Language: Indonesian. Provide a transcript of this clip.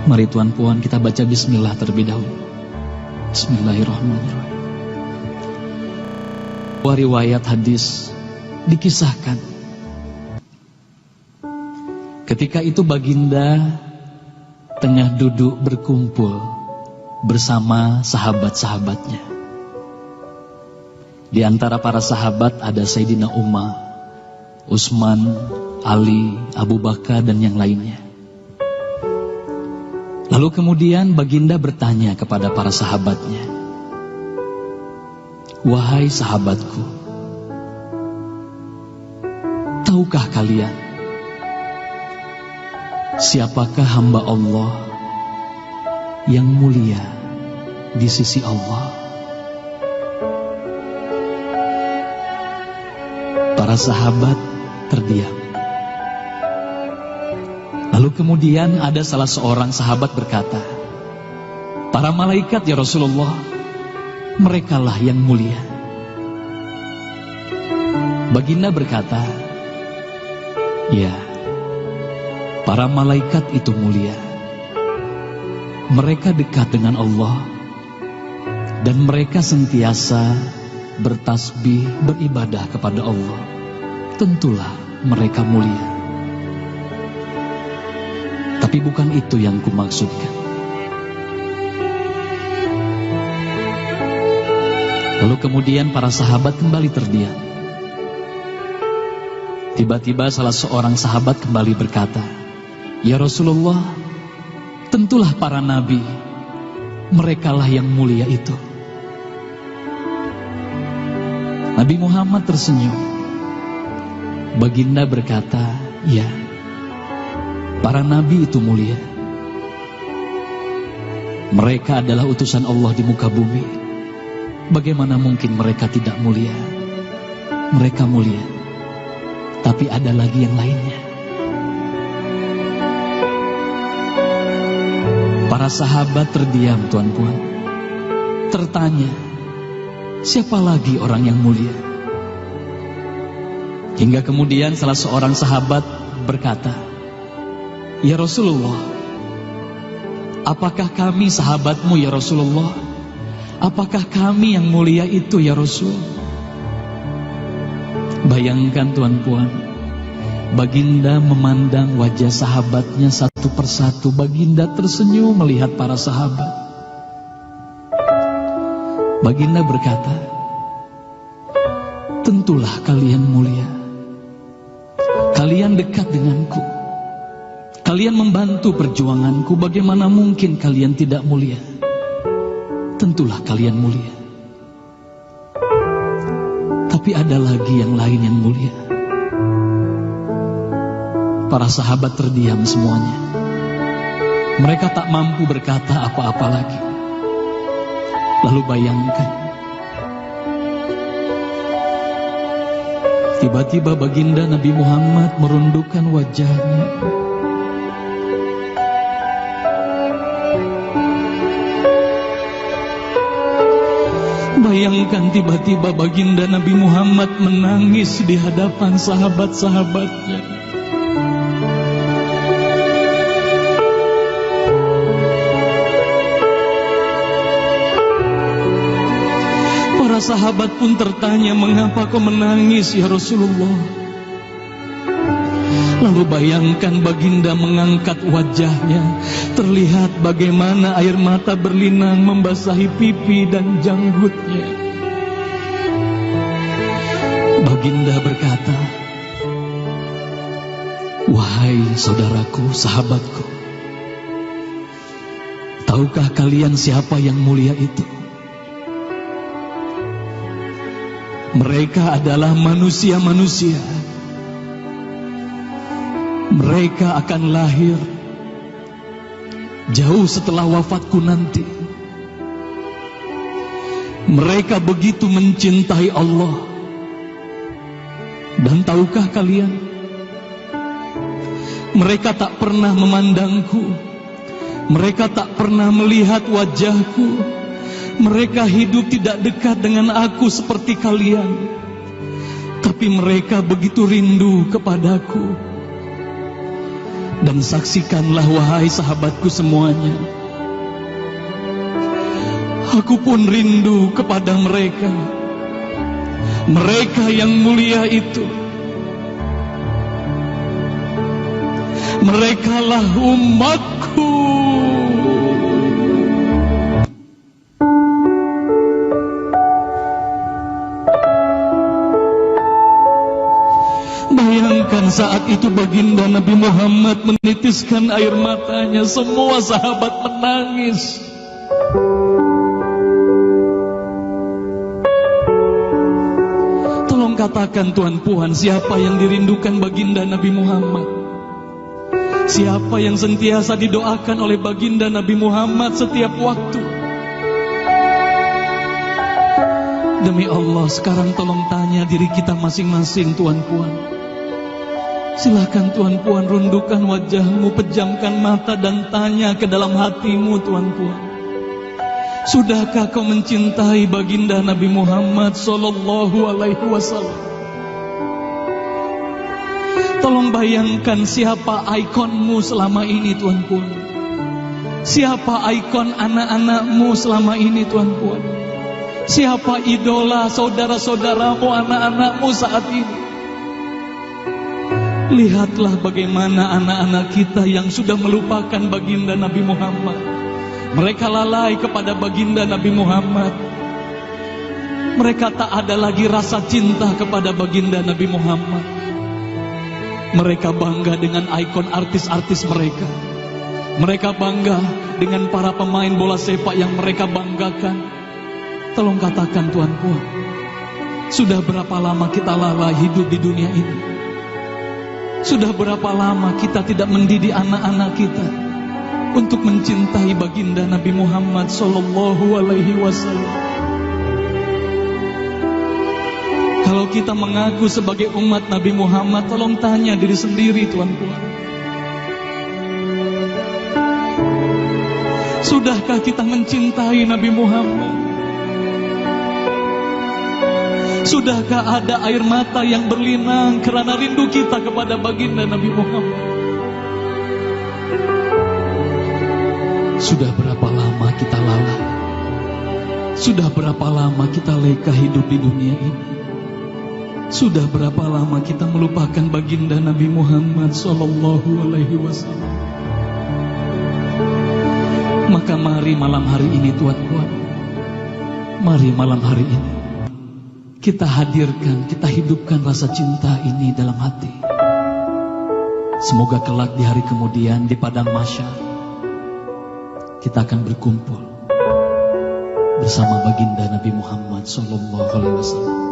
Mari Tuan Puan kita baca bismillah terlebih dahulu. Bismillahirrahmanirrahim. Riwayat hadis dikisahkan, ketika itu baginda tengah duduk berkumpul bersama sahabat-sahabatnya. Di antara para sahabat ada Sayyidina Umar, Utsman, Ali, Abu Bakar dan yang lainnya. Lalu kemudian baginda bertanya kepada para sahabatnya, "Wahai sahabatku, tahukah kalian siapakah hamba Allah yang mulia di sisi Allah?" Para sahabat terdiam. Lalu kemudian ada salah seorang sahabat berkata, "Para malaikat ya Rasulullah, merekalah yang mulia." Baginda berkata, "Ya, para malaikat itu mulia. Mereka dekat dengan Allah dan mereka sentiasa bertasbih, beribadah kepada Allah. Tentulah mereka mulia. Tapi bukan itu yang kumaksudkan." Lalu kemudian para sahabat kembali terdiam. Tiba-tiba salah seorang sahabat kembali berkata, "Ya Rasulullah, tentulah para nabi, merekalah yang mulia itu." Nabi Muhammad tersenyum. Baginda berkata, "Ya, para nabi itu mulia. Mereka adalah utusan Allah di muka bumi. Bagaimana mungkin mereka tidak mulia? Mereka mulia. Tapi ada lagi yang lainnya." Para sahabat terdiam, Tuan Puan. Tertanya, siapa lagi orang yang mulia? Hingga kemudian salah seorang sahabat berkata, "Ya Rasulullah, apakah kami sahabatmu ya Rasulullah? Apakah kami yang mulia itu ya Rasul?" Bayangkan Tuan Puan, baginda memandang wajah sahabatnya satu persatu. Baginda tersenyum melihat para sahabat. Baginda berkata, "Tentulah kalian mulia. Kalian dekat denganku. Kalian membantu perjuanganku. Bagaimana mungkin kalian tidak mulia? Tentulah kalian mulia. Tapi ada lagi yang lain yang mulia." Para sahabat terdiam semuanya. Mereka tak mampu berkata apa-apa lagi. Lalu bayangkan, tiba-tiba baginda Nabi Muhammad merundukkan wajahnya. Bayangkan tiba-tiba baginda Nabi Muhammad menangis di hadapan sahabat-sahabatnya. Para sahabat pun tertanya, "Mengapa kau menangis ya Rasulullah?" Lalu bayangkan baginda mengangkat wajahnya. Terlihat bagaimana air mata berlinang membasahi pipi dan janggutnya. Baginda berkata, "Wahai saudaraku, sahabatku, tahukah kalian siapa yang mulia itu? Mereka adalah manusia-manusia. Mereka akan lahir jauh setelah wafatku nanti. Mereka begitu mencintai Allah. Dan tahukah kalian, mereka tak pernah memandangku. Mereka tak pernah melihat wajahku. Mereka hidup tidak dekat dengan aku seperti kalian. Tapi mereka begitu rindu kepadaku. Dan saksikanlah wahai sahabatku semuanya, aku pun rindu kepada mereka, mereka yang mulia itu. Merekalah umatku. Bayangkan saat itu baginda Nabi Muhammad menitiskan air matanya, semua sahabat menangis. Tolong katakan Tuan Puan, siapa yang dirindukan baginda Nabi Muhammad? Siapa yang sentiasa didoakan oleh baginda Nabi Muhammad setiap waktu? Demi Allah, sekarang tolong tanya diri kita masing-masing, Tuan Puan. Silakan Tuan Puan rundukkan wajahmu, pejamkan mata dan tanya ke dalam hatimu, Tuan Puan. Sudahkah kau mencintai baginda Nabi Muhammad sallallahu alaihi wasallam? Tolong bayangkan siapa ikonmu selama ini, Tuan Puan. Siapa ikon anak-anakmu selama ini, Tuan Puan. Siapa idola saudara-saudaramu, anak-anakmu saat ini. Lihatlah bagaimana anak-anak kita yang sudah melupakan baginda Nabi Muhammad. Mereka lalai kepada baginda Nabi Muhammad. Mereka tak ada lagi rasa cinta kepada baginda Nabi Muhammad. Mereka bangga dengan ikon artis-artis mereka. Mereka bangga dengan para pemain bola sepak yang mereka banggakan. Tolong katakan Tuan Puan, sudah berapa lama kita lalai hidup di dunia ini? Sudah berapa lama kita tidak mendidik anak-anak kita untuk mencintai baginda Nabi Muhammad sallallahu alaihi wasallam? Kalau kita mengaku sebagai umat Nabi Muhammad, tolong tanya diri sendiri, Tuan Puan. Sudahkah kita mencintai Nabi Muhammad? Sudahkah ada air mata yang berlinang karena rindu kita kepada baginda Nabi Muhammad? Sudah berapa lama kita lalai? Sudah berapa lama kita leka hidup di dunia ini? Sudah berapa lama kita melupakan baginda Nabi Muhammad sallallahu alaihi wasallam? Maka mari malam hari ini, Tuan Puan, mari malam hari ini kita hadirkan, kita hidupkan rasa cinta ini dalam hati. Semoga kelak di hari kemudian di padang mahsyar kita akan berkumpul bersama baginda Nabi Muhammad sallallahu alaihi wasallam.